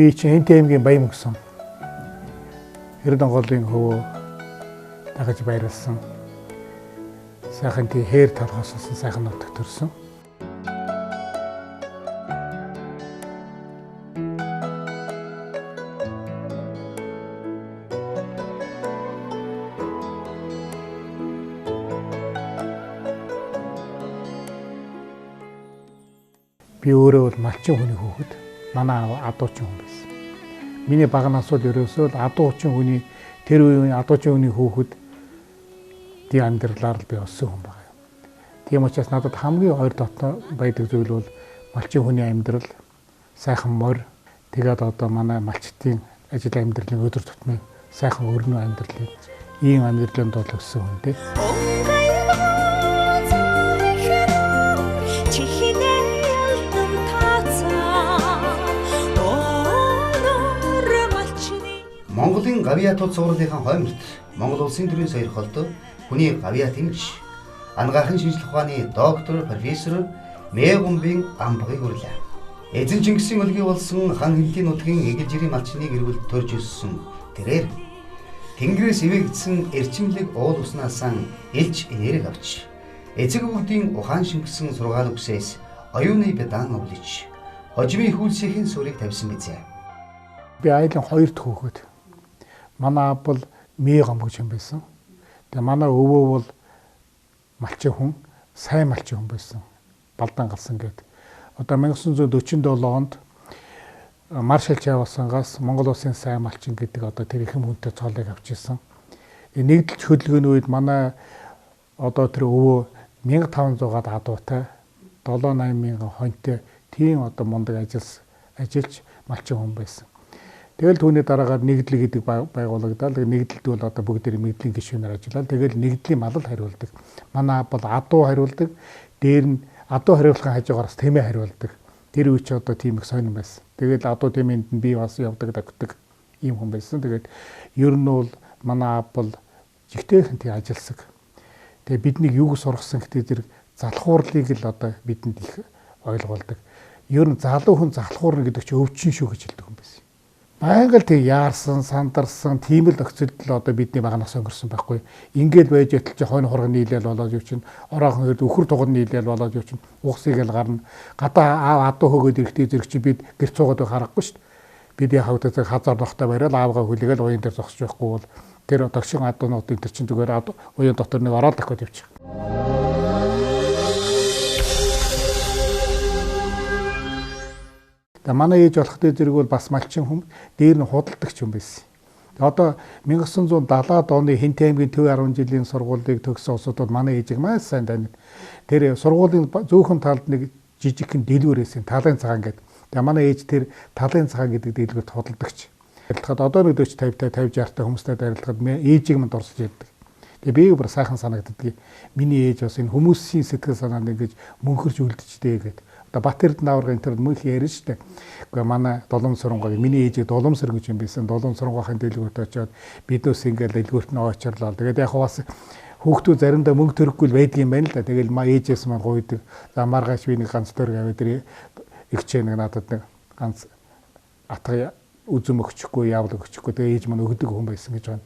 Би чинь Энт аймгийн Баян мөнгсөн. Эрдэнэголын хөвөө дагаж байрласан. Сайхан тий хээр толгооссон сайхан нутагт төрсөн. Би өөрөө бол малчин хүний хүүхэд. Манай аав адуучин хүн байсан. Миний багнаас бол ерөөсөө л адуучин хүний тэр үеийн адуучин хүний хүүхэд ди амьдралаар л би өссөн хүн байгаа юм. Тийм учраас надад хамгийн ойр дотоо байдаг зүйл бол малчин хүний амьдрал, сайхан морь, тэгээд одоо манай малчтын ажил амьдралын өдөр тутмын сайхан өрнөө амьдралыг ийм амьдралд бол өссөн хүн дээ. Монголын гавьяатууд сургуулийн хойморт Монгол улсын төрийн сойрхолд хүний гавьяат эмч анагаахын шинжилгээ ухааны доктор профессор Мэгумбын амбагыг үрлээ. Эзэн Чингисийн өлгий болсон хан хэмтийн нутгийн эгэл жирийн малчны гэр бүл төрж өссөн тэрээр Тэнгэрээс ивэгдсэн эрчимлэг уул уснаас элж энерги авч эцэг өвгдийн ухаан шингэсэн сургаал үгсээс оюуны бедан өвлөж хожимын хүүлсийн сүрийг тавьсан бизээ. Би айлын 2 дахь хүүхэд. Манай аав бол Мэгум гэж юм байсан. Тэгээ манай өвөө бол малчин хүн, сайн малчин хүн байсан. Балдан галсан гээд. Одоо 1947 онд Маршал Чавсангаас Монгол улсын сайн малчин гэдэг одоо тэр их хүнтэй цоолыг авчирсан. Нэгдэлч хөдөлгөөний үед манай одоо тэр өвөө 1500-аад адуутай 7-8 мянган хоньтой тийм одоо мундаг ажиллаж малчин хүн байсан. Тэгэл түүний дараагаар нэгдэл гэдэг байгуулагдаад нэгдэлд бол одоо бүгд нэгдлийн гишүүнээр ажиллаад тэгэл нэгдлийн малал хариулдаг. Манай бол адуу хариулдаг. Дээр нь адуу хариулахын хажуугаараас тэмээ хариулдаг. Тэр үе чи одоо тийм их сонирн байсан. Тэгэл адуу тэмээнд нь би бас явдаг давтдаг ийм хүн байсан. Тэгээд ер нь бол манай бол жигтэйхэн тий ажилсаг. Тэгээ биднийг юуг сургасан гэдэг зэрэг залхуурлыг л одоо бидэнд их ойлгуулдаг. Ер нь залуу хүн залхуурна гэдэг чи өвчин шүү гэж хэлдэг юм байсан. Байгаль тэг яарсан, сандарсан, тийм л нөхцөлд л одоо бидний багнаас өнгөрсөн байхгүй. Ингээл байж ятал чи хойно хурганы нийлээл болоод юу чин, ороохон хөрд өхөр туган нийлээл болоод юу чин, угсыг л гарна. Гадаа аав адуу хөгөөд ирэхдээ зэрэг чи бид гэр цуугаад харахгүй шүү дээ. Бид яхав гэдэг хазар нохтой бариад аавгаа хүлээгээл уян дээр зогсож байхгүй бол тэр догшин адуунууд энэ чинь зүгээр уян дотор нэг ороод авах гэж явчих. Тэгээ манай ээж болохтой зэрэг бол бас малчин хүн, дээр нь худалдагч хүн байсан. Одоо 1970-аад оны Хэнтэй аймгийн төв 10 жилийн сургуулийг төгссөн улсууд бол манай ээжийг маш сайн танив. Тэр сургуулийн зөөхөн талд нэг жижигхэн дэлгүүр байсан, талын цагаан гэдэг. Тэгээ манай ээж тэр талын цагаан гэдэг дэлгүүрт худалдагч. Харилцаад одоо нэг 40 50 60 хүмүүстэй харилцаад ээжийг манд орсож яддаг. Тэгээ би бүр сайхан санагддаг. Миний ээж бас энэ хүмүүсийн сэтгэл санаанд ингэж мөнхөрж үлдчихтэй гэдэг. Батэрд нааврын тэр мөнх ярина штэ. Гэхдээ манай долом сурангаа миний ээжийг долом сөр гэж юм байсан. Долом сурангаахын дэлгүүрт очиод бидөөс ингээл дэлгүүрт нь очирлоо. Тэгээд яг бас хүүхдүүд заримдаа мөнгө төрөхгүй л байдаг юм байна л да. Тэгэл ээжээс маань гуйдаг. За маргааш би нэг ганц төр аваад тэр ихчээ нэг надад нэг ганц атга үзүм өгчихгүй, яавал өгчихгүй. Тэгээ ээж маань өгдөг хүн байсан гэж байна.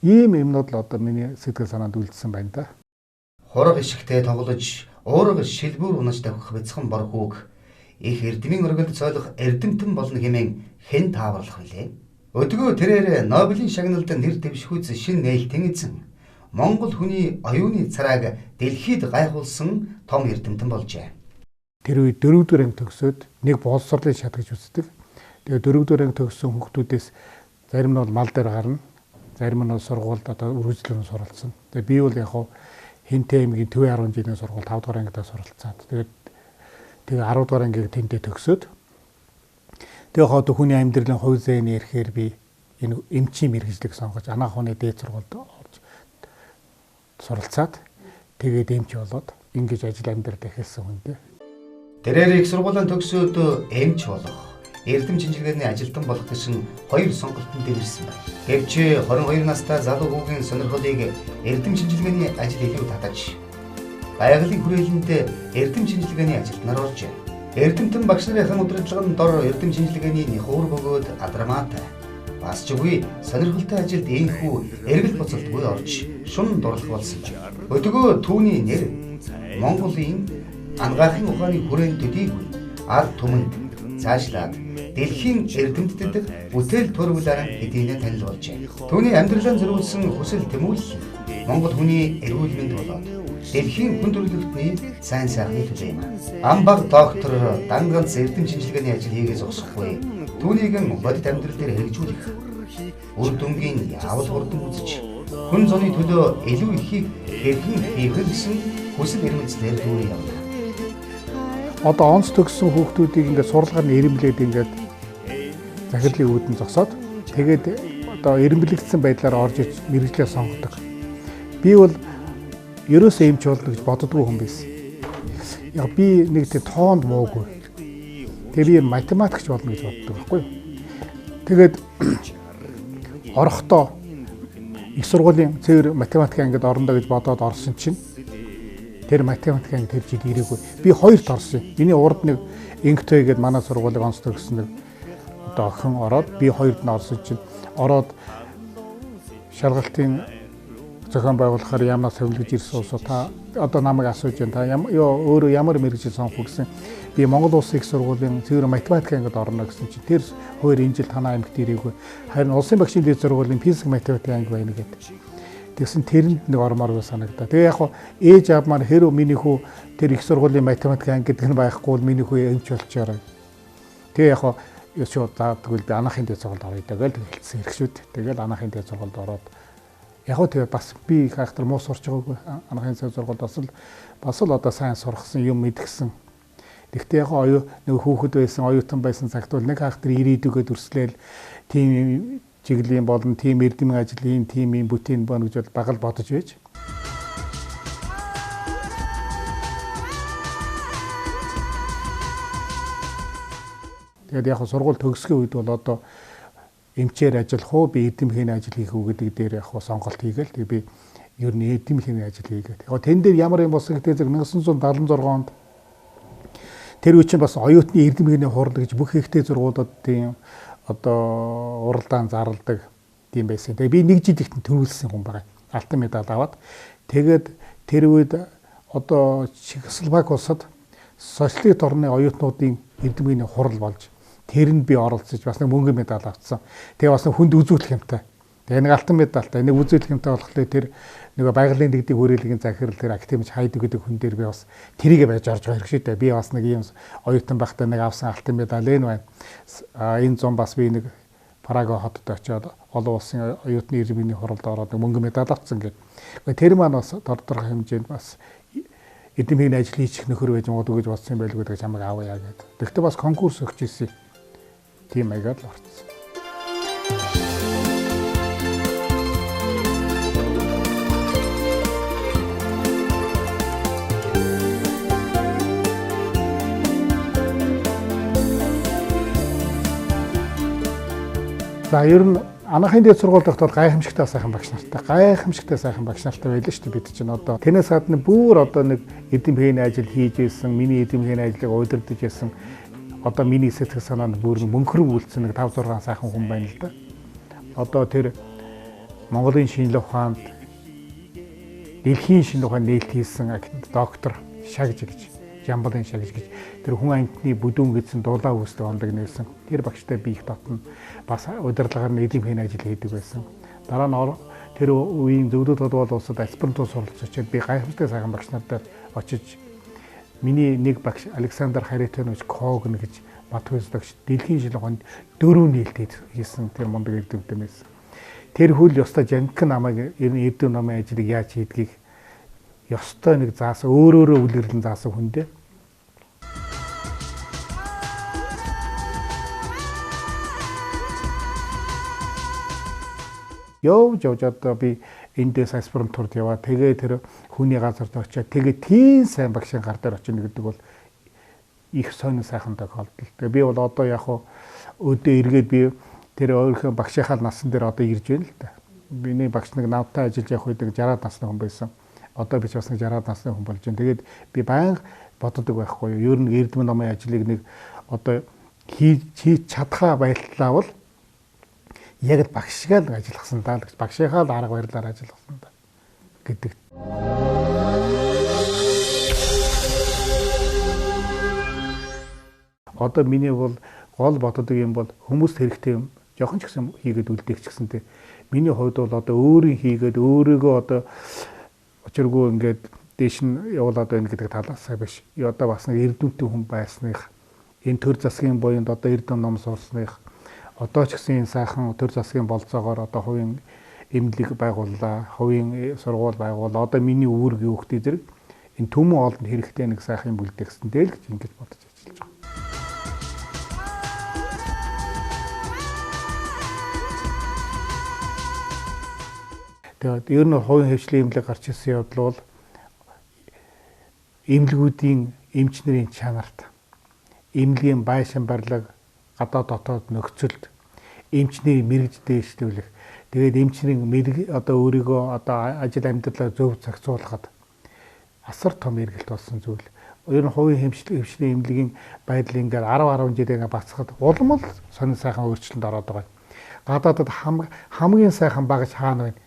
Ийм юмнууд л одоо миний сэтгэл санаанд үлдсэн байна да. Хураг ишигтэй тоглож уурга шилбүр унаж тавих бяцхан бор хүүг их эрдмийн өргөлд цойлох эрдэмтэн болно хэмээн хэн тааварлах вүлээ. Өдгөө тэрээр Нобелийн шагналд нэр дэвшхүйц шин нээлтэн эзэн Монгол хүний оюуны царааг дэлхийд гайхуулсан том эрдэмтэн болжээ. Тэр үед 4-р анги төгсөөд нэг боловсролын шат гэж үздэг. Тэгээ 4-р анги төгссөн хүүхдүүдээс зарим нь бол мал дээр гарна, зарим нь сургуульд одоо үргэлжлэн суралцсан. Тэгээ би бол яг Хэнтэй аймгийн төв 10 жилийн сургууль 5 дугаар ангидаа суралцаад тэгээд 10 дугаар ангийг тэндээ төгсөөд тэгээд хоо хүний амьдралын хувь зээний ирэхээр би энэ эмчийн мэргэжлийг сонгож анаах ухааны дээд сургуульд орж суралцаад тэгээд эмч болоод ингэж ажил амьдрал эхэлсэн хүн дээ. Тэрээр их сургуулийн төгсөөд эмч болох, эрдэм шинжилгээний ажилтан болох гэсэн хоёр сонголтод ирсэн байна. Гэвч 22 настай залуу хүүгийн сонирхлыг эрдэм шинжилгээний ажил илүү татаж, байгалийн хүрээлэнд эрдэм шинжилгээний ажилтнаар оржээ. Эрдэмтэн багш нарын удирдлагын дор эрдэм шинжилгээний нихуур бөгөөд адрамаатай бас ч үгүй сонирхолтой ажилд энхүү эргэл буцалтгүй орж шунан дурлах болсон. Өдгөө түүний нэр Монголын ангаахын ухааны хүрээнд төдийгүй ард түмэнд цаашлаад дэлхийн эрдэмтдэд бүтээл төрүүлэн хэдийнэ танил болжээ. Түүний амьдралаа зориулсан хүсэл тэмүүлэл Монгол хүний эрүүл мэнд болоод дэлхийн хүн төрөлхтний сайн сайхны төлөө юм. Амбаг доктор данганц эрдэм шинжилгээний ажил хийгээс зогсохгүй. Түүнийг бодит амьдрал дээр хэрэгжүүлэх үр дүнгийн явал хурдан үзэж хүн зуны төлөө илүү ихийг хэрхэн хийх гэсэн хүсэл эрмэлзлээр дүүрэн явна. Одоо онц төгссөн хүүхдүүдийг ингээд сурлагаар нь ирэмблээд ингээд захирлын үүдэн зогсоод тэгээд одоо ирэмблэгдсэн байдлаар орж иж мэрэгжлээ сонгодог. Би бол ерөөсөө эмч болно гэж боддоггүй хүн байсан. Яг би нэг тийм тоонд муугүй. Тэгээ би математикч болно гэж боддог байхгүй юу. Тэгээд орохдоо их сургуулийн цэвэр математик ангид орондоо гэж бодоод орсон чинь тэр математик анги тэр жил ирээгүй. Би хоёрт орсон. Миний урд нэг Инктэй гээд манай сургуулийг онц төгссөн нэг одоо охин ороод би хоёрт нь орсон чинь ороод шалгалтын зохион байгуулахаар ямар совилгож ирсэн улсуу та одоо намайг асууж байна. Та өөрөө ямар мэргэжил сонгох гэсэн. Би Монгол Улсын их сургуулийн цэвэр математик ангид орно гэсэн чинь тэр хоёр энэ жил танаа ангид ирээгүй. Харин улсын багшийн дэд сургуулийн физик математик анги байна гэдэг. Тэгсэн тэрэнд нэг ормоор санагдаа. Тэгээ яг ээж аавмаар хэрв миний хүү тэр их сургуулийн математик анги гэдэг нь байхгүй бол миний хүү эмч болчоор. Тэгээ яг шууд заадаггүй би анаахын дэд сургуульд орё тэгэл хэлсэн хэрэг шүү дээ. Тэгэл анаахын дэд сургуульд ороод яг тэгээ бас би хайхтар муу сурч байгаагүй анаахын дэд сургуульд бас л одоо сайн сурахсан юм мэдгсэн. Тэгтээ яг нэг хүүхэд байсан оюутан байсан цагт бол нэг хайхтар ирээдүгээд өрслөөл тийм чиглэлийн болон тийм эрдэмийн ажлын тимийн бүтээн боо гэж багал бодож байж. Тэгээд яг сургууль төгсгөө үед бол одоо эмчээр ажиллах уу би эдэмхийн ажил хийх үү гэдэг дээр яг сонголт хийгээл. Тэгээ би ер нь эдэмхийн ажил хийгээд. Яг тэн дээр ямар юм болсон гэдэг зэрэг 1976 онд тэр үе чинь бас оюутны эрдэмхийн хурал гэж бүх ихтэй зургуулалтын одоо уралдаан зарладаг тийм байсан. Тэгээ би нэг жил ихтэн төрүүлсэн хүн байгаа. Алтан медаль аваад тэгээд тэр үед одоо Чехословак улсад социалист орны оюутнуудын эрдэмгийн хурал болж тэрэнд би оролцож бас нэг мөнгөн медаль авцсан. Тэгээ бас нэг хүнд үзүүлэх юмтай. Тэгээ нэг алтан медальтай нэг үзүүлэх юмтай болохоор тэр нэг байгалийн дэгдийн хүрээлэгийн захирал тэр академич хайдаг гэдэг хүн дээр би бас тэрийгэ байж орж байгаа хэрэг шүү дээ. Би бас нэг юм оюутан байхдаа нэг авсан алтан медаль энэ байна. Энэ зам бас би нэг Прага хотод очиод олон улсын оюутны эрдэмгийн хуралд ороод нэг мөнгөн медаль авцсан гэдэг. Тэр маань бас тодорхой хэмжээнд бас эдэмхийн ажил хийчих нөхөр байж магадгүй гэж бодсон юм байлгүй гэж чамайг авъя гэдэг. Тэгтээ бас конкурс өгч ирсэн. Тийм маягаар л орцсон. За ер нь анаахын дэд сургуульд байхдаа гайхамшигтай сайхан багш нартай байлаа шүү дээ бид чинь одоо тэрнээс гадна бүр одоо нэг эдэмхийн ажил хийж ирсэн миний эдэмхийн ажлыг удирдах байсан одоо миний сэтгэл санаанд бүр мөнхрөн үлдсэн нэг 5-6 сайхан хүн байна л да. Одоо тэр Монголын шинжилгээ ухаанд дэлхийн шинжилгээ ухаанд нээлт хийсэн доктор Шагж гэж Жамбалын Шагж гэж тэр хүн амьтны бүдүүн гэсэн дулаан үүсдэг ондог нээсэн. Тэр багштай би их татна бас удирдлагаар нь эдэмхийн ажил хийдэг байсан. Дараа нь тэр үеийн зөвлөлт бодвол улсад аспирантур суралцж очиад би гайхамшигтай сайхан багш нартай очиж миний нэг багш Александр Харитонович Когн гэж Батбайсдагч дэлхийн шинжилгээ ухаанд 4 нээлт хийсэн тэр мундаг эрдэмтэн байсан. Тэр хөл ёстой жанкн намайг эрдэм намын ажлыг яаж хийдгийг ёстой нэг заасан өөрөөрөө үлгэрлэн заасан хүн дээ. Явж одоо би эндээс аспирантурд яваа. Тэгээ тэр хүний газарт очиад тэгээ тийм сайн багшийн гар дээр очино гэдэг бол их сонин сайхан тохиолдол. Тэгээ би бол одоо яг өдөө эргээд би тэр өөрийнхөө багшийнхаа насан дээр одоо ирж байна л да. Миний багш нэг навтай ажиллаж явах үед 60 насны хүн байсан. Одоо би ч бас нэг 60 насны хүн болж байна. Тэгээд би баян боддог байхгүй юу. Ер нь эрдэмтэн номын ажлыг нэг одоо хийж чадхаа байлтаа бол яг л багшгаа л ажилласан даа гэж багшийнхаа л арга барилаар ажилласан даа гэдэг. Одоо миний бол гол боддог юм бол хүмүүст хэрэгтэй юм жоохон ч гэсэн хийгээд үлдээх ч гэсэнтэй миний хувьд бол одоо өөрийн хийгээд өөрийгөө одоо учиргүй ингээд дээш нь явуулаад байна гэдэг талаасаа биш. Одоо бас нэг эрдэмтэн хүн байсных энэ төр засгийн буйнд одоо эрдэм ном сурсных одоо ч гэсэн энэ сайхан төр засгийн болцоогоор одоо хувийн эмнэлэг байгууллаа, хувийн сургууль байгууллаа. Одоо миний үүргийн хүүхдийн зэрэг энэ төмөн олонд хэрэгтэй нэг сайхан юм үлдэхсэнтэй л гэж ингэж бодож ажиллаж байгаа. Тэгээд ер нь хувийн хвшлийн эмнэлэг гарч ирсэн явдал бол эмнэлгүүдийн эмч нарын чанарт эмнэлгийн байшин барилга гадаад дотоод нөхцөлд эмчний мэрэгж дээшлүүлэх тэгээд эмчний мэрэг одоо өөрийгөө одоо ажил амьдралаа зөв зохицуулахад асар том эргэлт болсон зүйл. Ер нь хувийн хвшлийн эмнэлгийн байдал ингээд 10 жил ингээд бацхад улам л сонин сайхан өөрчлөлт ороод байгаа. Гадаадад хамгийн сайхан багаж хаана байна?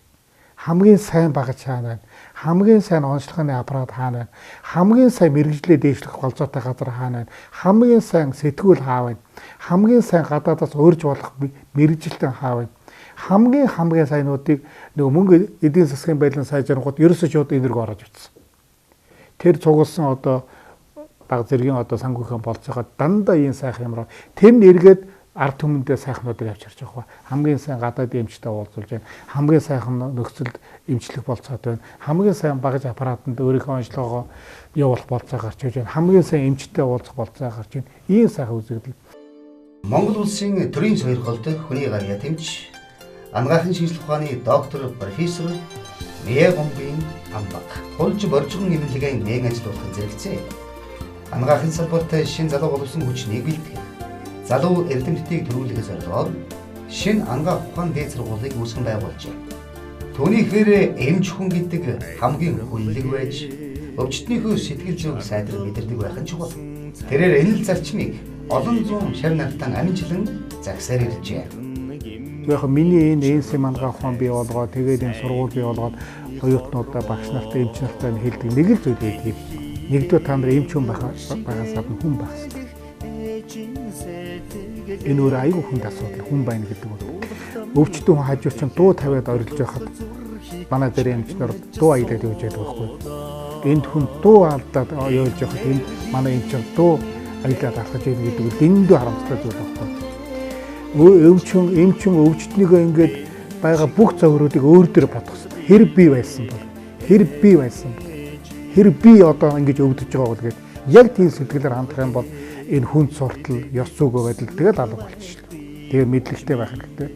Хамгийн сайн багаж хаана байна? Хамгийн сайн онцлогын аппарат хаана байна? Хамгийн сайн мэрэгжлээ дээшлэх голзоотой газар хаана байна? Хамгийн сайн сэтгүүл хаа байна? Хамгийн сайн гадаадаас урьж болох мэрэгжилтэн хаа байна? Хамгийн сайнуудыг нөгөө мөнгө эдийн засгийн байдлын сайжрангууд ерөөсөө шууд энэ рүү орож утсан. Тэр цугласан одоо баг зэргийн одоо санхүүхэн болцоохоо дандаа ийм сайхан юмраа тэр нь эргээд ард түмэндээ сайхнуудыг авчирч байгаа. Хамгийн сайн гадаад эмчтэй уулзуулж байна. Хамгийн сайхан нөхцөлд эмчлэх болцоод байна. Хамгийн сайн багаж аппаратанд өөрийнхөө онцлогоо явуулах болцоо гарч иж байна. Хамгийн сайн эмчтэй уулзах болцоо гарч байна. Ийм сайхан үзэгдэл. Монгол улсын төрийн сойрхолд хүний гавьяа тэмч анагаахын шинжилгээ ухааны доктор профессор Мэегомбын амбаг хулж боржгон эмнэлгийн нээн ажиллуулахын зэрэгцээ. Анагаахын салбарт шин залуу боловсон хүч нийгүүлдэг. Залуу эрдэмтдийг төрүүлэхээс зорилгоор шинэ анагаах ухаан дээд сургуулийг үүсгэн байгуулжээ. Түүнийхээр эмч хүн гэдэг хамгийн хүнлэг байж өвчтнийхөө сэтгэл зүйг сайдар мэдэрдэг байх нь чухал. Тэрээр энэ л зарчмыг олон зуун шав нартан амжилан загсаар иржээ. Яг миний энэ ЭНС анагаах ухаан бий болгоод тэгээд энэ сургууль бий болгоод оюутнуудаа багш нартай эмч нартай хэлдэг нэг л зүйл байдаг. Нэгдүгээр та нар эмч хүн байхаас хүн байх хэрэгтэй. Энэ өөр аюу хүнд асуудал хүн байна гэдэг бол өвчтөн хүн хажуу чинь дуу тавиад орилж байхад манай дээр эмчнэр дуу аялаад явж байдаг байхгүй. Энд хүн дуу алдаад явж байхад энэ манай эмчнэр дуу аялаад алхаж ирнэ гэдэг нь дэндүү харамсалтай зүйл байхгүй. Эмчин өвчтнийгөө ингээд байгаа бүх зөврүүдийг өөр дөр бодох хэрэгтэй. Хэр би одоо ингэж өвдөж байгаа бол гээд яг тийм сэтгэлээр хандах юм бол энэ хүнд суртал, ёс зүйн байдал тэгэл алга болчихно. Тэгээ мэдлэгтэй байх хэрэгтэй.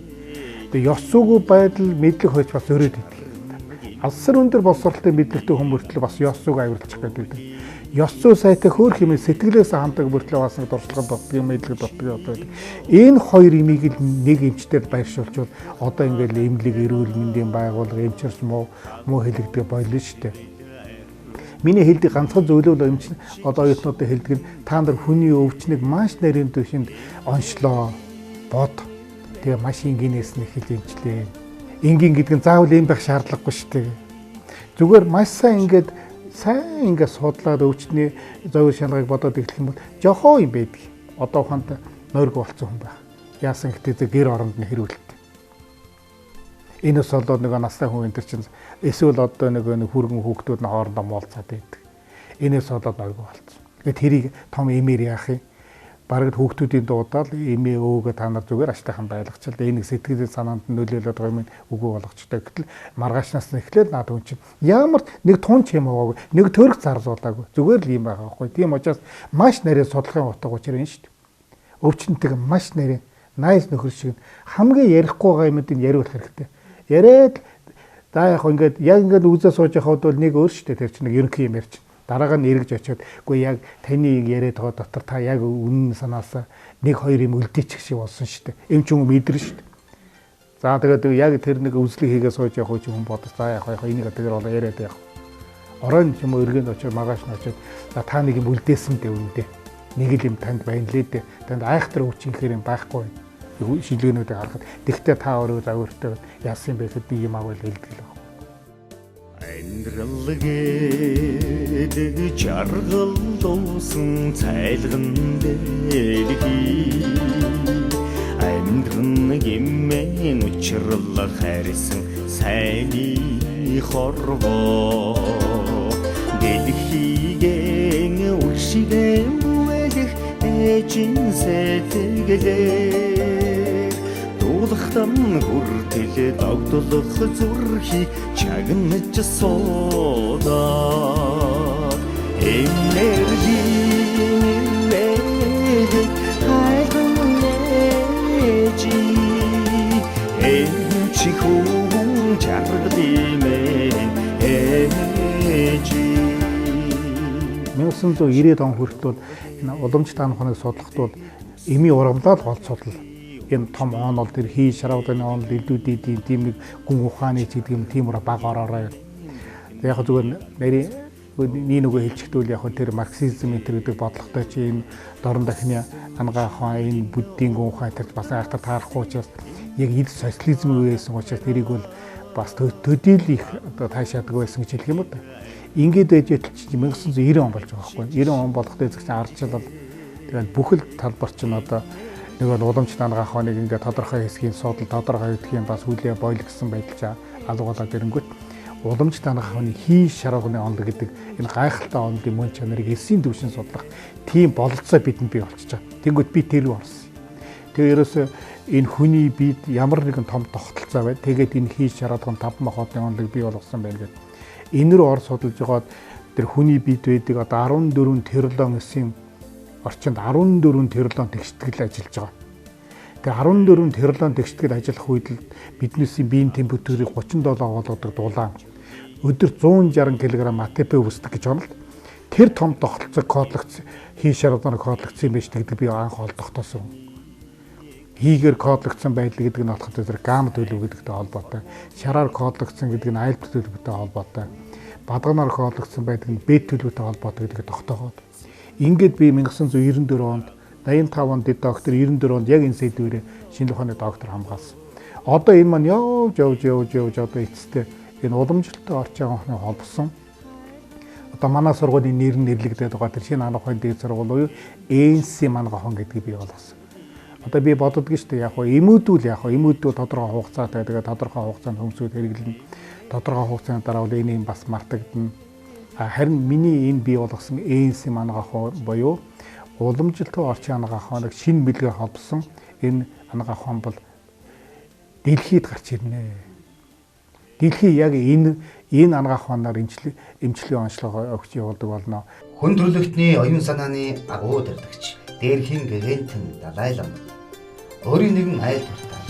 Тэгээ ёс зүйн байдал мэдлэг хойч бас өрөөд идэг. Алсар өндөр боловсролтой мэдлэгтэй хүн мөртлөө бас ёс зүйг авирлах гэдэг. Ёс зүй сайтай хөөх хэмээн сэтгэлээс хамдаг мөртлөө бас нэг дурсгалд дутдаг юм, мэдлэг дутдаг одоо. Энэ хоёр имийг л нэг эмчтэр байршуулчвал одоо ингээл эмнэлэг эрүүл мэндийн байгууллага эмчэрс муу хэлэгдэх болно шүү дээ. Миний хэлдэг ганцхан зөвлөл эмч одоо оюутнуудад хэлдэг нь та нар хүний өвчнийг маш нарийн түвшинд онцлоо бод. Тэгээ маш энгийнээс нь хэлж эмчлээ. Энгийн гэдэг нь заавал юм байх шаардлагагүй шүү дээ. Зүгээр маш сайн ингээд судлаад өвчтний зөв шалгыг бодоод эхлэх юм бол жохоо юм байдаг. Одоо ухаантай нойрг болцсон хүн байх. Яасан гэхдээ гэр оронд нь хэрүүлдэг. Энэс болоод нэг настай хүн энэ чинь эсвэл одоо нэг хүргэн хүүхдүүд нь хоорондоо муулцаад байдаг. Энэс болоод нойргоо болцсон. Тэгээд тэрийг том эмээр яах юм? Бараг хүүхдүүдийн дуудаал эмээ өвгөө та нар зүгээр аштайхан байлгачаал энийг сэтгэлийн санаанд нь нөлөөлөд байгаа юм үгүй болгочтой. Гэтэл маргаашнаас нь эхлээд наад хүн чинь ямар нэг тун ч юм аваагүй, нэг төрх зарлуулаагүй. Зүгээр л юм байгаа байхгүй. Тийм учраас маш нарийн судлахын утга учир энэ шүү дээ. Өвчтөнтэйг маш нарийн найз нөхөр шиг хамгийн ярихгүй байгаа юмыг яриулах хэрэгтэй. Яриад за яг ингээд үзээ сууж явахад бол нэг өөр шүү дээ. Тэр чинь нэг ерөнхий юм ярьж. Дараагаар нь эргэж очиод үгүй яг таны яриад байгаа дотор та яг үнэн санаасаа нэг хоёр юм үлдээчих шиг болсон шүү дээ. Эмч хүн мэдэрнэ шүү дээ. За тэгээд яг тэр нэг үзлэг хийгээ сууж явах хүн бодож за яг энийг тэр бол яриад явах. оройн ч юм уу өргөнд очиж маргааш нь очиж за та нэг юм үлдээсэн дээ үндэ. Нэг л юм танд баянлээ дээ. Танд айхтар өвчнөхөр юм байхгүй. Шилгээнүүдийг харахад тэгтээ та өөрөө загвартай яасан бэ гэхэд би юм авал хэлдэг л байна. Амьдрал гэдэг жаргал дуусан цайлган дэлхий амьдрын гэмэн учрал хайрсан сайны хорвоо дэлхийгэн үршигэн үлэх эжин сэтгэлээ дуулахтан хүртэл догтлох зүрхий чагнаж суудаа энерги хайгнэжи чихүүн чаргалимэн эжи 1990-ад он хүртэл энэ уламж тааны хоног судлахад бол эми ургамлаа л гол судал. Энэ том оонол тэр хий шаруудын оонол илүүдийн тийм нэг гүн ухааны ч гэдэг юм тийм баг ороорой. Яг зүгээр нарийн нэг хэлчихвэл яг тэр марксизм энэ гэдэг бодлоготой чи энэ дорн дахны ангаахан энэ буддийн гүн ухаан тэр бас айхтар таарахгүй учраас яг ил социализм үеэсэн учраас тэрийг бол бас төдийл их одоо таашаадаг байсан гэж хэлэх юм уу та. Ингээд байж чи 1990 он болж байгаа байхгүй. 90 он болохдоо эзэгч ардчлал тэгээд бүхэл талбар чинь одоо нэг бол уламж тааны хоног ингээд тодорхой хэсгийн судал тодорхой хэдхийн бас хүлээ бойлгсон байдал алгуулаад ирэнгүүт уламж тааны хоног хий шарганы онол гэдэг энэ гайхалтай онолын мөн чанарыг эсийн төвшин судлах тийм бололцоо бидэнд бий болчихж байгаа. Тэнгүүт би тэр рүү орсон. Тэгээ ерөөсөө энэ хүний бид ямар нэгэн том тогтолцоо бай. Тэгээд энэ хий шарганы 5 махбодны онолыг бий болгосон байна гэдэг. Энэ рүү ор судалж байгаад тэр хүний бид байдаг одоо 14 тэрлон эсийн орчинд 14 тэрлон тэгштгэл ажиллаж байгаа. Тэгээ 14 тэрлон тэгштгэл ажиллах үед л биднээсийн биеийн температурыг 37 болгодог дулаан өдөр 160 кг АТП үүсдэг гэж байна л. Тэр том тогтолцоог кодлогц хий шарганы кодлогцсон юм биш гэдэг би анх олдохдоосон. Хийгээр кодлогдсон байдал гэдэг нь болоход тэр гамма төлөв гэдэгтэй холбоотой. Шараар кодлогдсон гэдэг нь айлт төлөвтэй холбоотой. Бадганаар кодлогдсон байдаг нь бет төлөвтэй холбоотой гэдгийг тогтооход. Ингээд би 1994 онд 85 онд доктор 94 онд яг энэ сэдвээр шинжлэх ухааны доктор хамгаалсан. Одоо энэ маань явж одоо эцэстээ энэ уламжлалтай орчин анхны холбосон. Одоо манай сургуулийн нэр нь нэрлэгдээд байгаа тэр шинэ анх ухааны дээд сургууль уу ЭНС манай хон гэдгийг бий болгосон. Одоо би боддог шүү дээ яг хөө эмүүдүүл тодорхой хугацаатай тэгээд тодорхой хугацаанд хүмүүсүүд хэрэглэн тодорхой хугацааны дараа бол энэ юм бас мартагдана. Харин миний энэ бий болгосон ЭНС анагаах буюу уламжлалтай орчин анагаах хоног шинэ бэлгээр холбосон энэ анагаах хон бол дэлхийд гарч ирнэ. Дэлхий яг энэ анагаах хоноор эмчлийн онцлогоо өгч явуулдаг болно. Хүн төрөлхтний оюун санааны агуу дэрдэгч Дээрхийн Гэгэнтэн Далай Лама өөрийн нэгэн айл туртаа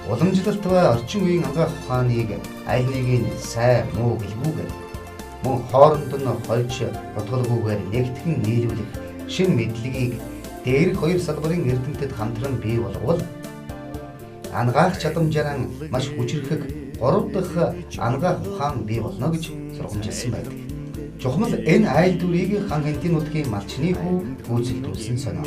уламжлалтай орчин үеийн анагаах ухааныг аль нэг нь сайн муу гэлгүйгээр мөн хооронд нь хольж бодголгүйгээр нэгтгэн нийлүүлэх шинэ мэдлэгийг дээрх хоёр салбарын эрдэмтэд хамтран бий болгол анагаах чадамжаараа маш хүчрхэг 3 дахь анагаах ухаан бий болно гэж сургамжилсан байдаг. Чухмал энэ айл дүрийг хан хэнтийн нутгийн малчны хүү гүйцэлдүүлсэн сонио.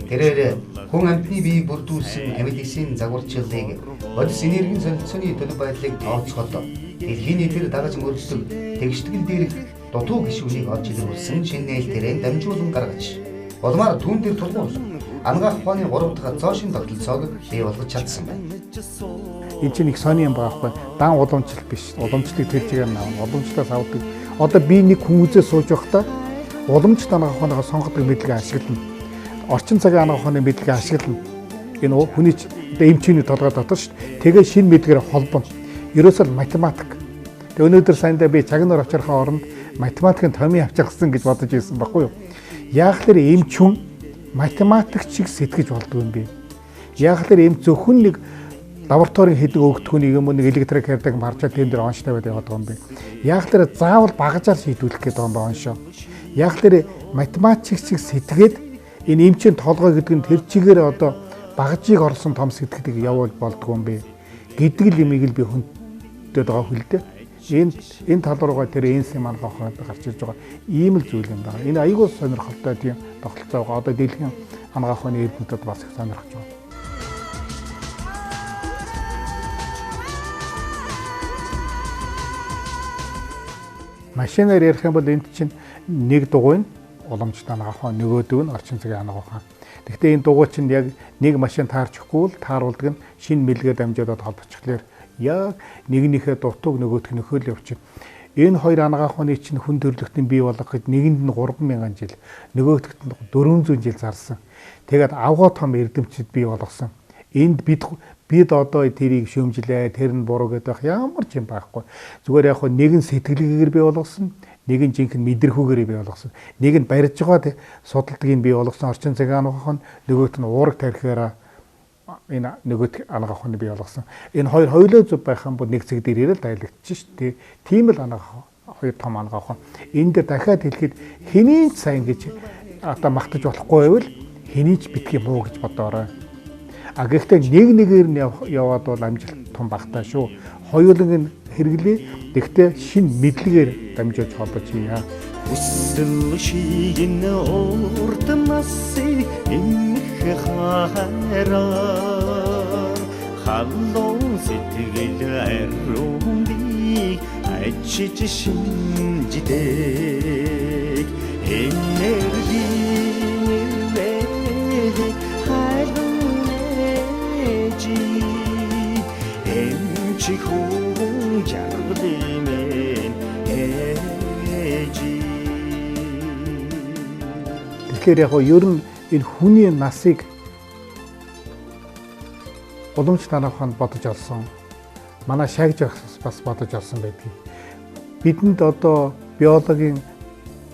Тэрээр хүн амьтны биеийг бүрдүүлсэн амилисын загварчлалыг бодис энергийн солилцооны төлөв байдлыг тооцоход дэлхийн нийтээр дагаж мөрддөг тэгштгэл дээрх дутуу гишүүнийг олж илрүүлсэн шинэ нээлтээр дамжуулан гаргаж улмаар түүн дээр тулгуурлан анагаах ухааны 3 дахь зоошин тогтолцоог бий болгож чадсан байна. Энэ чинь их сони юм байгаа байхгүй. Дан уламжлалт биш. Уламжлалыг тэр чигээр нь уламжлалаас авдаг. Одоо би нэг хүн үзээ сууж байхдаа уламжлалт анагаах ухааныг сонгодог мэдлэгийг ашиглана. Орчин цагийн анагаах ухааны мэдлэгийг ашиглана. Энэ хүний эмчийн толгой дотор шүү дээ. Тэгээ шинэ мэдлэгээр холбоно. Ерөөсөө математик. Тэгээ өнөөдөр саяндаа би цагнаар авчрахын оронд математикийн томьёо авчирсан гэж бодож ирсэн баггүй юу? Яг л эмч хүн математик чиг сэтгэж болдгоо юм бэ. Яг л эмч зөвхөн нэг лабораторийн хэдэг өгдөхүнийг юм уу нэг электрик хэрдэг марчаа тэн дээр онцтой байдаг яваад байгаа юм бэ. Яг л заавал багажаар шийдвэрлэх гэдэг юм байна шүү. Яг л математик чиг сэтгээд энэ эмчийн толгой гэдэг нь тэр чигээр одоо багажийг орсон том сэтгэлийг явуул болдгоо юм бэ. Гэдэг л юмыг л би хүндэд байгаа хөл дээ. Энэ тал руугаа тэр энс маань гохоод гарч ирж байгаа. Ийм л зүйл юм байна. Энэ аюул сонирхолтой тийм тогтолцоо байгаа. Одоо дэлхийн анагаах ухааны эрдэмтэд бас их сонирхож байна. Машинаар ярих юм бол энд чинь нэг дугуй нь уламжлалт анагаах ухаан, нөгөөдөг нь орчин цагийн анагаах ухаан. Гэхдээ энэ дугуй чинь яг нэг машин таарчихгүй л тааруулдаг нь шинэ мэлгээр дамжуулаад холбочихлоор яг нэгнийхээ дутууг нөгөөх нь нөхөөл явчихна. Энэ хоёр анагаах ухааны чинь хүн төрөлхтөн бий болох гэж нэгэнд нь 3000 жил, нөгөөхт нь 400 жил зарсан. Тэгээд авгаа том эрдэмтэд бий болгосон. Энд бид одоо тэрийг шөөмжлээ, тэр нь буруу гэдэг ямар ч юм байхгүй. Зүгээр яг нэгэн сэтгэлгээгээр бий болгосон, нэг нь жинхэнэ мэдрэхүүгээр бий болгосон. Нэг нь барьж байгаа судалдгийг бий болгосон орчин цагийн анагаах нь, нөгөөт нь уураг тархиараа энэ нөгөөт анагаах нь бий болгосон. Энэ хоёр хоёулаа зүв байх юм бол нэг цэг дээр ирэл дайлагдчих шүү дээ. Тийм л анагаах хоёр том анагаах. Энэ дээр дахиад хэлэхэд хэний ч сайн гэж одоо магтаж болохгүй байвал хэний ч битгий муу гэж бодоорой. А гэхдээ нэгээр нь яваад бол амжилт том багтаа шүү. Хоёуланг нь хэрэглэе. Гэхдээ шин мэдлэгээр дамжуулж холбож ийя. Үсэл шийгэн урднаас эмх хараа халуун сэтгэл аруунди ачиж шинждэг энерги чихүүн жаргалын ээжи. Тэгэхээр яг ер нь энэ хүний насыг уламжлалт анагаах ухаанд бодож олсон. Манай шагж бас бодож олсон байдаг. Бидэнд одоо биологийн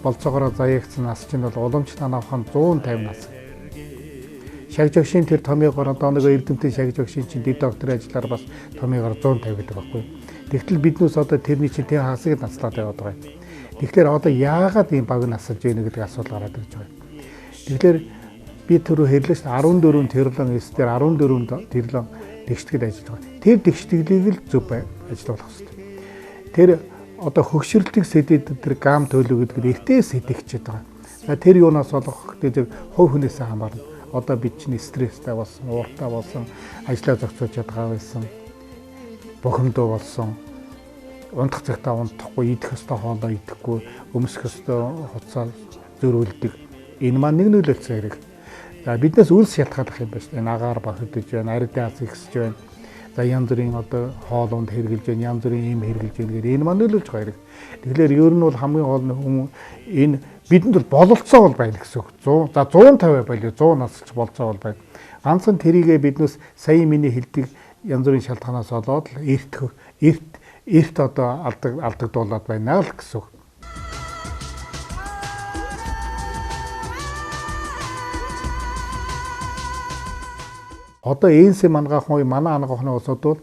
болцоогоор заяагдсан нас чинь бол уламжлалт анагаах ухаанд 150 нас. Шагж өгшийн тэр томьёогоор одоо нэг эрдэмтэн шагж өгшийн чинь дэд докторийн ажиллаар бас томьёогоор 150 гэдэг байхгүй. Тэгтэл биднээс одоо тэрний чинь тэр хасыг наслаад яваад байгаа юм. Тэгэхээр одоо яагаад ийм баг насалж ийнэ гэдэг асуудал гараад ирж байгаа юм. Тэгэхээр би түрүү хэрлээс 14 тэрлэн эс дээр 14 тэрлэн тэгштгэд ажиллаж байгаа. Тэр тэгштэглийг л зөв ажиллуулах хэрэгтэй. Тэр одоо хөгшрөлтийг сэдэд тэр гам төлөв гэдэг нь эртээ сэдэгчээд байгаа. За тэр юунаас болох гэдэг хувь хүнээсээ хамаарна. Одоо бид чинь стресстэй болсон, ууртай болсон, ажлаа зохицуулж чадгаа байсан, бухимдуу болсон, унтах цагтаа унтахгүй, идэх ёстой хоолоо идэхгүй, өмсөх ёстой хуцаа зөрүүлдэг. Энэ маань нэг нөлөөлсөн хэрэг. За биднээс үл шалтгааллах юм байна. Энэ агаар бахидж байна, аридын аз ихсэж байна. За янз бүрийн одоо хоолунд хэрглэж байна, янз бүрийн юм хэрглэж байна гэдэг энэ маань нөлөөлж байгаа хэрэг. Тэгэхээр ер нь бол хамгийн гол нь хүмүүс энэ бидэнд бол бололцоо бол байна гэсэн үг. 100 за 150 байлээ 100 насч болцоо бол байна. Ганцхан тэрийгээ биднээс сая миний хэлдэг янз бүрийн шалтгаанаас болоод эрт одоо алдагдуулаад байна л гэсэн үг. Одоо энс анагаах уу манай анагаахны улсууд бол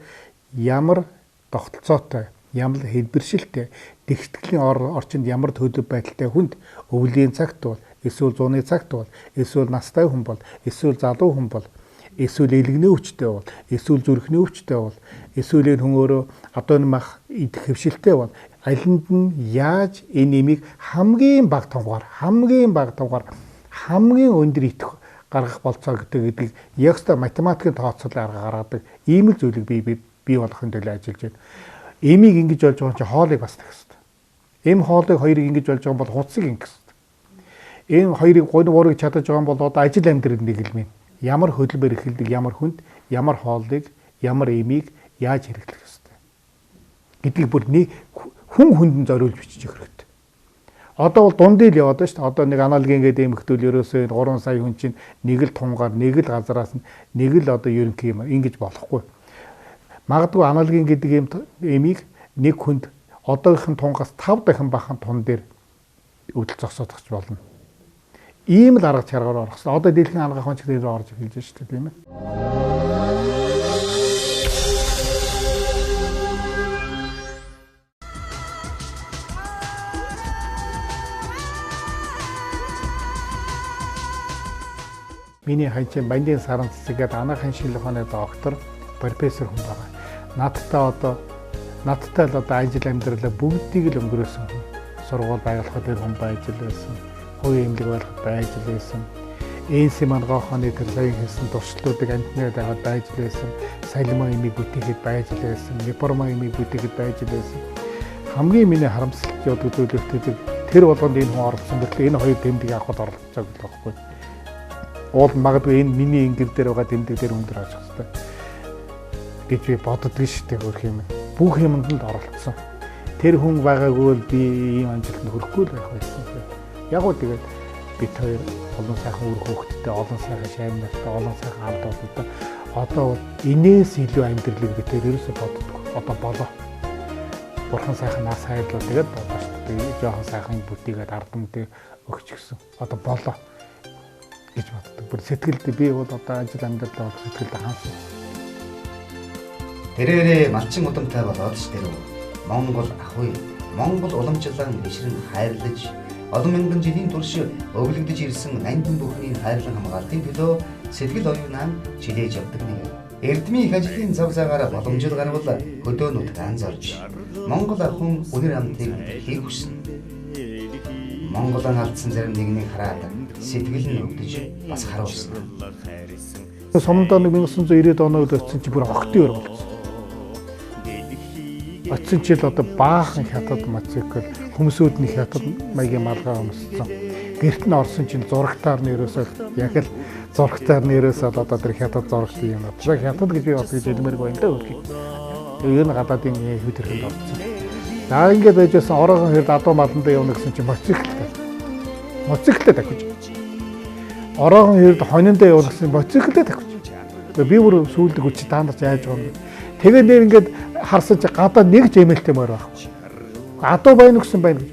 ямар тогтолцоотой, ямар хэлбэршилтэй, тэгштгэлийн орчинд ямар төлөв байдалтай хүнд өвлийн цагт бол, эсвэл зууны цагт бол, эсвэл настай хүн бол, эсвэл залуу хүн бол, эсвэл элэгний өвчтэй бол, эсвэл зүрхний өвчтэй бол, эсвэл энэ хүн өөрөө одоо нэмэх идэх хөвшилтэй бол, алинд нь яаж энэ нэмийг хамгийн бага тунгаар, хамгийн өндөр идэх гаргах болцоо гэдэг ягста математикийн тооцоолын арга гаргадаг ийм л зүйлийг бий болгохын төлөө ажиллаж байна. Эмийг ингэж болж байгаа чинь хоолыг бас тах хэрэгтэй. Эм хоолыг хоёрыг ингэж болж байгаа бол хуцсыг ингэх хэрэгтэй. Эм хоёрыг гурыг чадаж байгаа бол одоо ажил амьдрал нэг л мэн. Ямар хөдөлмөр эхэлдэг, ямар хүнд, ямар хоолыг, ямар эмийг яаж хэрэглэх хэрэгтэй. Гэдгийг бүр нэг хүнд зориулж бичиж хэрэгтэй. Одоо бол дундил яваад байна шүү дээ. Одоо нэг аналогийн гэдэг эмхтүүл ерөөсөө 3 сая хүн чинь нэг л тунгаар, нэг л газараас нэг л одоо ерөнхий юм ингэж болохгүй. Магадгүй аналогийн гэдэг эмийг нэг хүнд одоогийнх нь тунгаас 5 дахин бахан тун дээр өдөл зогсоодохч болно. Ийм л арга чаргаар орох хэрэгтэй. Одоо дэлхийн анагаах ухаан чиглэлээр орж эхэлж байна шүү дээ, тийм ээ. Миний ханчин Бандын Саран цэцгээд анагаахын шинжилгээ ухааны доктор, профессор хүн байгаа. Надтай одоо надтай л одоо ажил амьдралаа бүгдийг л өнгөрөөсөн хүн. Сургууль байгуулахад тэр хүн байж л байсан. Хувийн эмнэлэг байгуулахад байж л байсан. Энси мангаханы тэр сая хийсэн туршлагуудыг амтнаад аваад байж л байсан. Салмаа имийг бүтээхэд байж л байсан. Реформа имийг бүтээхэд байж л байсан. Хамгийн миний харамсалтай явдаг зүйлүүд тэр болгонд энэ хүн оролцсон гэтэл энэ хоёр тэмдэг авахд оролцож байгаа байхгүй. Уул магадгүй энэ миний ингэр дээр байгаа тэмдэг дээр өндөр очих хэвээр гэж би боддог шүү дээ хөрх юм. Бүх юмд нь оролцсон. Тэр хүн байгаагүй л би ийм амжилтанд хүрэхгүй л байх байсан. Яг уу тэгээд бид хоёр олон сайхан үр хөвгттэй, олон сайхан шаймнартай, олон сайхан хамт олонтой одоо инээс илүү амьдралыг бид тэр ерөөсө боддог. Одоо болоо. Бурхан сайхан нас хайрлаа тэгээд болоо шүү дээ. Жохон сайхан бүтээгээд ардамд өгч гисэн. Одоо болоо гэж боддог. Бүр сэтгэлд би бол одоо ажил амьдралаа сэтгэлд хаансан. Тэрээрээ малчин удамтай болоод ч тэр Монгол ахуй, Монгол уламжлан бишрэн хайрлаж олон мянган жилийн турш өвлөгдөж ирсэн нандин бүхний хайрлан хамгаалтын төлөө сэтгэл оюунаа чилээж явдаг нэг. Эрдмийн их ажлын зав цагаараа боломжтой гарвал хөдөөнүүд анзарж Монгол ахын үнэр амтыг хийх хүснэ. Монголын алдсан зарим нэгнийг хараад сэтгэл нь өвдөж бас харуулсан. Сумдаа 1990-ад оноод очсон чи бүр огтын өр болсон. Очсон жил одоо баахан хятад мотоцикл хүмүүсүүдний хятад маягийн малгай өмссөн. Гэрт нь орсон чинь зурагтаар нь ерөөсөө яг л зурагтаар нь ерөөсөө одоо тэр хятад зурагт юм байна. Яг хятад гэж би бас гэж хэлмээр байна даа үргэлж. Ер нь гадаадын хөтөрхөнд орсон. Наа ингээд байжсэн ороогон хэрд адуу маландаа явна гэсэн чинь мотоциклтэй дахиж. Ороогон хэрд хониндоо явна гэсэн мотоциклтэй дахиж. Тэгээ би бүр сүүлд хүч таандарч яаж байгаа юм бэ? Тэгээ нэр ингээд харсан чи гадаа нэг жимэлтэй мөр байхгүй. Адуу байна гэсэн байна гэж.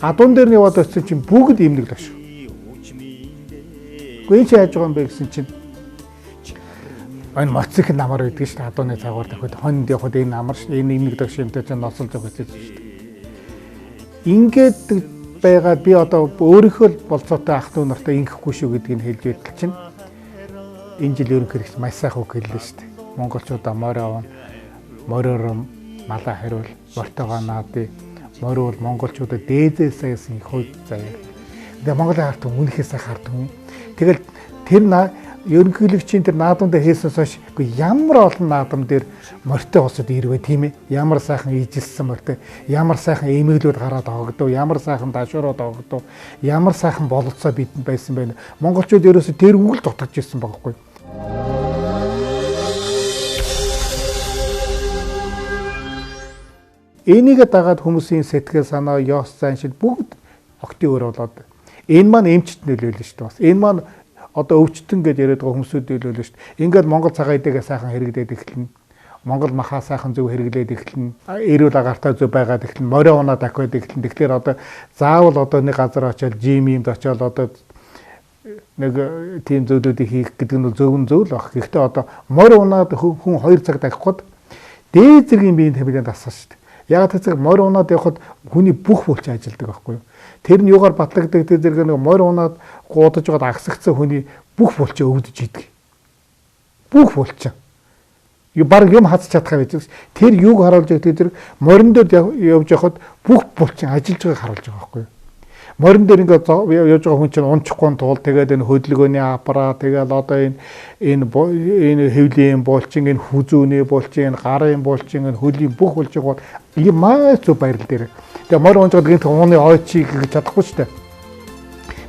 Адуун дээр нь яваад очсон чинь бүгд имнэг л шүү. Гүн чи яаж байгаа юм бэ гэсэн чинь энэ мотоцикл намар байдаг шүү дээ. Адууны цагаар дахиад хонд явахад энэ намар шүү. Энэ имнэг дагшинтай чинь ноцолж байгаа гэж шүү дээ. Ингээд байгаад би одоо өөрийнхөө болцоотой ах トゥ нартай ингэхгүй шүү гэдгийг хэлж байтал чинь энэ жил ерөнхийдөө маш сайхан үг хэллээ шүү дээ. Монголчуудаа мориор малаа хариул мортогоо наадыг мориор монголчуудад дээдээсээс их хувь заяа. Тэгээ Монголын харт үнэхээсээ хард хүн. Тэгэл тэр ерөнхийлөгчийн тэр наадамд хийсэнс хойш ямар олон наадам дээр морьтой усад ирвэ тийм ээ. Ямар сайхан ижилсэн морьтой, ямар сайхан эмэглүүд гараад огдов, ямар сайхан дашуураад огдов, ямар сайхан бололцоо бидэнд байсан байна. Монголчууд ерөөсөө тэр үгэл дутгаж ирсэн байгаа хгүй. Энийг дагаад хүмүүсийн сэтгэл санаа, ёс заншил бүгд огтын өөр болоод энэ маань эмчт нөлөөлнө шүү дээ. Бас энэ маань одоо өвчтөн гэж яриад байгаа хүмүүсүүд нөлөөлнө шүү дээ. Ингээд Монгол цагаан эдэгээ сайхан хэрэглээд эхэлнэ. Монгол махаа сайхан зөв хэрэглээд эхэлнэ. Эрүүл агаартай зөв байгаад эхэлнэ. Морио унаа дахиад эхэлнэ. Тэгэхээр одоо заавал одоо нэг газар очиод жим юмд очиод одоо нэг тийм зүйлүүдийг хийх гэдэг нь зөв л баг. Гэхдээ одоо морио унаад хүн 2 цаг дахиад дээд зэргийн биеийн тэмдэгт тассан шүү дээ. Яг тэр морь унаад явхад хүний бүх булч ажилдаг байхгүй юу. Тэр нь юугаар батлагддаг тэр зэрэг нэг морь унаад гуудаж байгаад агсагцсан хүний бүх булч өвдөж идэг. Бүх булч. Баг юм хаз чадхаа байж. Тэр юуг харуулж байгаа тэр морин дээр явж явахад бүх булч ажиллаж байгааг харуулж байгаа байхгүй юу. Морин дээр ингээд явж байгаа хүн чинь унчихгүй тул тэгээд энэ хөдөлгөөний аппарат тэгээд одоо энэ хэвлийн булчин энэ хүзүүний булчин гарын булчин энэ хөлийн бүх булчиг бол ийм маш зөв байрал дээр. Тэгээд морин унжгаад гинт ууны ойчийг гэж чадахгүй шүү дээ.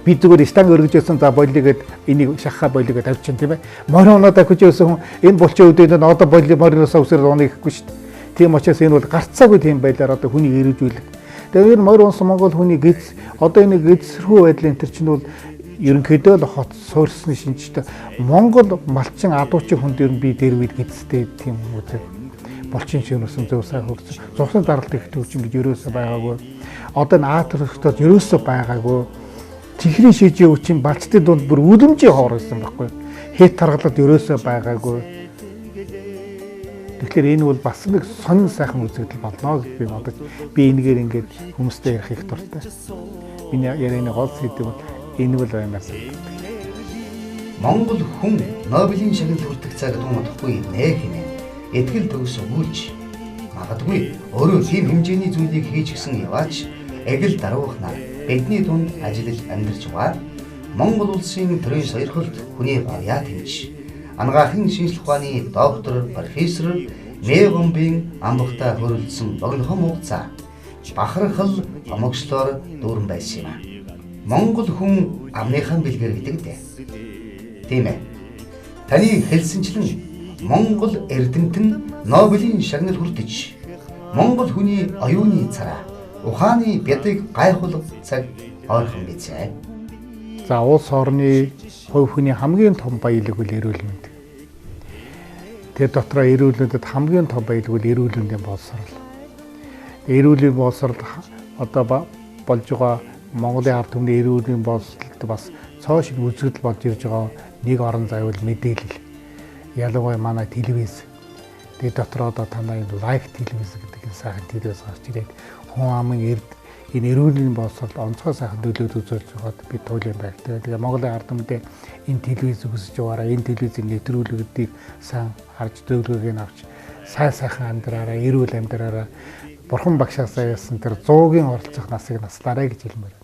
Би зүгээр станг өргөжсэн за болигээд энийг шахаа болигээд авчин тийм ээ. Морин унаад авч явсан хүн энэ булчин өвдөд нь одоо мориноос үсрээд унаа гэхгүй шүү дээ. Тийм учраас энэ бол гарцаагүй тийм байлаар одоо хүний эрүүжүүлэх. Тэгээд морь унсан Монгол хүний гэз одоо энэ гэзсэрхүү байдлын тэр чинь бол ерөнхийдөө л хот суурьсны шинжтэй Монгол малчин адуучин хүн дээр нь би дээр үед гэзтэй тийм үү болчин шинжсэн зөв сайн хөгжсөн. Зурсан даралт их төвч ингэж ерөөсөө байгаагүй. Одоо энэ аатрахтод ерөөсөө байгаагүй. Чихрийн шижээ үчин балцтын дунд бүр үлэмжийн хоор байсан байхгүй. Хэд таргалаад ерөөсөө байгаагүй. Тэгэхээр энэ бол бас нэг сонин сайхан үзэгдэл болно гэж би бодож би энэгээр ингээд хүмүүстэй ярих их дуртай. Миний ярианы гол сэдэв бол энэ бол байнаас. Монгол хүн Нобелийн шагнал хүртэх цаг дуумахгүй нэ хэмээн этгэл төгс өгүүлж Магадгүй өөрөө тийм хэмжээний зүйлийг хийж гисэн яваач эгэл даруух нар бидний дунд ажиллаж амьдарч байгаа. Монгол улсын төрийн сойрхолд хүний гавьяа тэмж анагаахын шинжлэх ухааны доктор профессор Мегомбын амбагтаа хөрөлдсөн богинохон хугацаа бахархал омогшлоор дүүрэн байсан юм а. Монгол хүн амныхан бэлгэр гэдэг дээ. Тийм ээ. Таны хэлсэнчлэн Монгол эрдэмт нь Нобелийн шагнал хүртэж Монгол хүний оюуны цараа ухааны бядыг гайхуулах цаг ойрхон бицээ. За улс орны хувь хүний хамгийн том баялаг бол эрүүл мэнд. Тэр дотроо эрүүл мэндэд хамгийн том баялаг бол эрүүл мэндийн боловсрол. Эрүүлийн боловсрол одоо болж байгаа Монголын ард түмний эрүүлийн боловсролд бас цоо шиг үзэгдэл болж ирж байгаа нэг орон зай бол мэдээлэл. Ялангуяа манай телевиз. Тэр дотроо одоо танай лайв телевиз гэдэг энэ сайхан телевиз гарч ирээд хүн амын энэ эрүүлийн боловсролд онцгой сайхан нөлөө үзүүлж байгаад би туйлын байг. Тэгээ Монголын ард түмэд энэ телевиз үзэж байгаараа энэ телевизийн нэвтрүүлгүүдийг сайн харж зөвлөгөөг авч сайхан амьдраараа, эрүүл амьдраараа Бурхан багшаасаа яасан тэр 100-гийн оролцох насыг наслаарай гэж хэлмээр.